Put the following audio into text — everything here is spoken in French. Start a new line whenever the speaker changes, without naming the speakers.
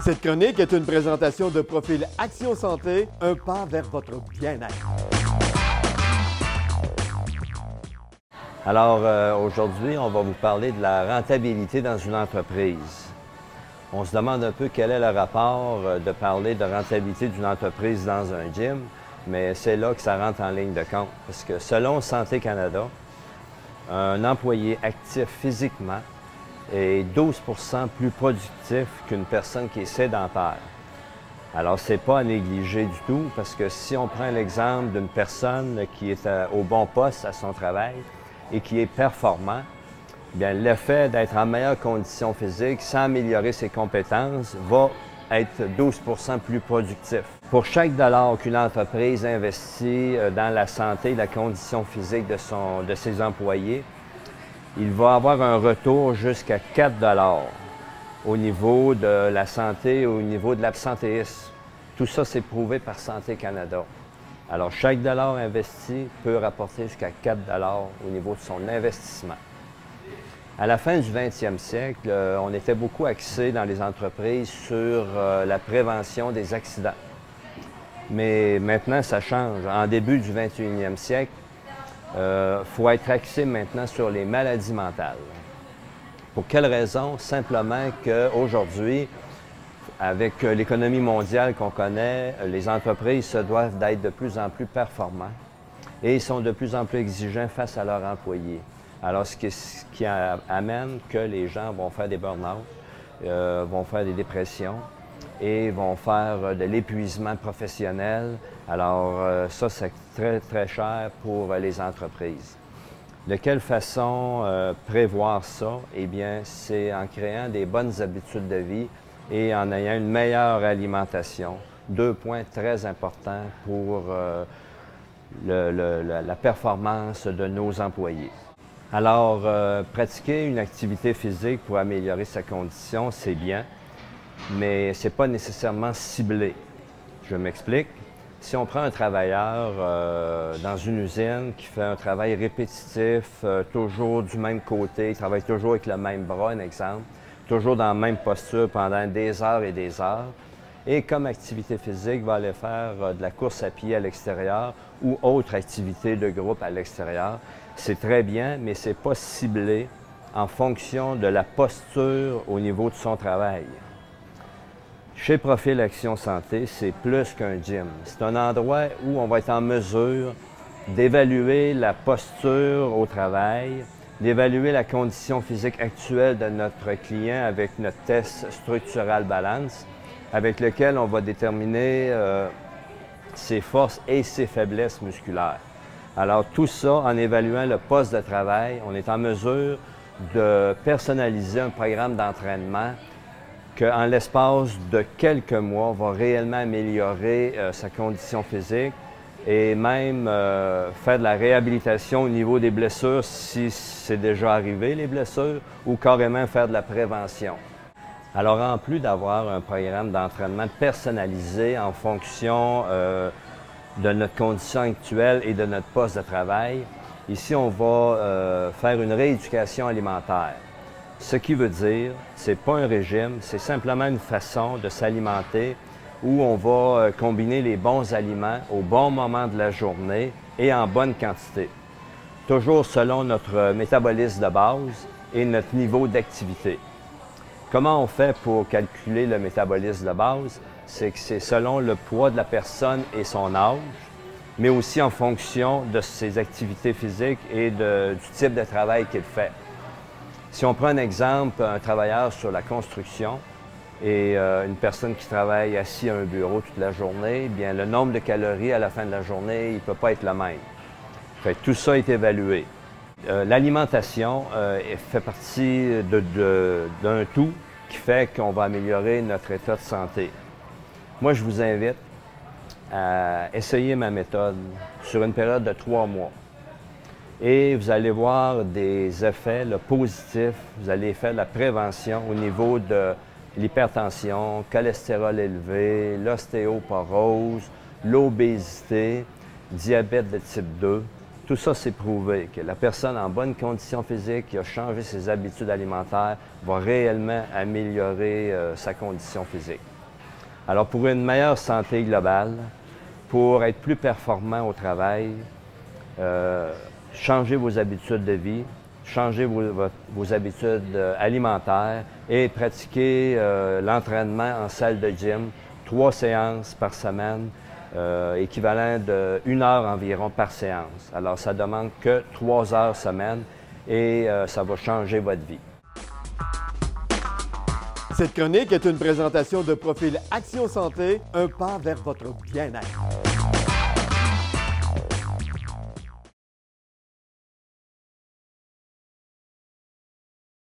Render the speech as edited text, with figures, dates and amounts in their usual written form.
Cette chronique est une présentation de Profil Action Santé, un pas vers votre bien-être.
Alors, aujourd'hui, on va vous parler de la rentabilité dans une entreprise. On se demande un peu quel est le rapport de parler de rentabilité d'une entreprise dans un gym, mais c'est là que ça rentre en ligne de compte. Parce que selon Santé Canada, un employé actif physiquement est 12 % plus productif qu'une personne qui est sédentaire. Alors, ce n'est pas à négliger du tout, parce que si on prend l'exemple d'une personne qui est au bon poste à son travail et qui est performant, bien, l'effet d'être en meilleure condition physique, sans améliorer ses compétences, va être 12 % plus productif. Pour chaque dollar qu'une entreprise investit dans la santé et la condition physique de ses employés, il va avoir un retour jusqu'à 4 $ au niveau de la santé, au niveau de l'absentéisme. Tout ça, c'est prouvé par Santé Canada. Alors, chaque dollar investi peut rapporter jusqu'à 4 $ au niveau de son investissement. À la fin du 20e siècle, on était beaucoup axé dans les entreprises sur la prévention des accidents. Mais maintenant, ça change. En début du 21e siècle, faut être axé maintenant sur les maladies mentales. Pour quelle raison? Simplement qu'aujourd'hui, avec l'économie mondiale qu'on connaît, les entreprises se doivent d'être de plus en plus performants et ils sont de plus en plus exigeants face à leurs employés. Alors, ce qui amène que les gens vont faire des burn-out, vont faire des dépressions et vont faire de l'épuisement professionnel. Alors, ça, c'est très, très cher pour les entreprises. De quelle façon prévoir ça? Eh bien, c'est en créant des bonnes habitudes de vie et en ayant une meilleure alimentation. 2 points très importants pour la performance de nos employés. Alors, pratiquer une activité physique pour améliorer sa condition, c'est bien, mais ce n'est pas nécessairement ciblé. Je m'explique. Si on prend un travailleur dans une usine qui fait un travail répétitif, toujours du même côté, il travaille toujours avec le même bras, un exemple, toujours dans la même posture pendant des heures et des heures, et comme activité physique, va aller faire de la course à pied à l'extérieur ou autre activité de groupe à l'extérieur. C'est très bien, mais ce n'est pas ciblé en fonction de la posture au niveau de son travail. Chez Profil Action Santé, c'est plus qu'un gym. C'est un endroit où on va être en mesure d'évaluer la posture au travail, d'évaluer la condition physique actuelle de notre client avec notre test Structural Balance, avec lequel on va déterminer ses forces et ses faiblesses musculaires. Alors tout ça, en évaluant le poste de travail, on est en mesure de personnaliser un programme d'entraînement qu'en l'espace de quelques mois va réellement améliorer sa condition physique et même faire de la réhabilitation au niveau des blessures si c'est déjà arrivé, les blessures, ou carrément faire de la prévention. Alors, en plus d'avoir un programme d'entraînement personnalisé en fonction de notre condition actuelle et de notre poste de travail, ici, on va faire une rééducation alimentaire. Ce qui veut dire, ce n'est pas un régime, c'est simplement une façon de s'alimenter où on va combiner les bons aliments au bon moment de la journée et en bonne quantité. Toujours selon notre métabolisme de base et notre niveau d'activité. Comment on fait pour calculer le métabolisme de base? C'est que c'est selon le poids de la personne et son âge, mais aussi en fonction de ses activités physiques et du type de travail qu'il fait. Si on prend un exemple, un travailleur sur la construction et une personne qui travaille assis à un bureau toute la journée, bien le nombre de calories à la fin de la journée, il ne peut pas être le même. Fait que tout ça est évalué. L'alimentation fait partie d'un tout qui fait qu'on va améliorer notre état de santé. Moi, je vous invite à essayer ma méthode sur une période de 3 mois. Et vous allez voir des effets positifs. Vous allez faire de la prévention au niveau de l'hypertension, cholestérol élevé, l'ostéoporose, l'obésité, diabète de type 2. Tout ça, c'est prouvé que la personne en bonne condition physique qui a changé ses habitudes alimentaires va réellement améliorer sa condition physique. Alors, pour une meilleure santé globale, pour être plus performant au travail, changez vos habitudes de vie, changez vos habitudes alimentaires et pratiquez l'entraînement en salle de gym, 3 séances par semaine, équivalent de 1 heure environ par séance. Alors, ça demande que 3 heures semaine et ça va changer votre vie.
Cette chronique est une présentation de Profil Action Santé, un pas vers votre bien-être.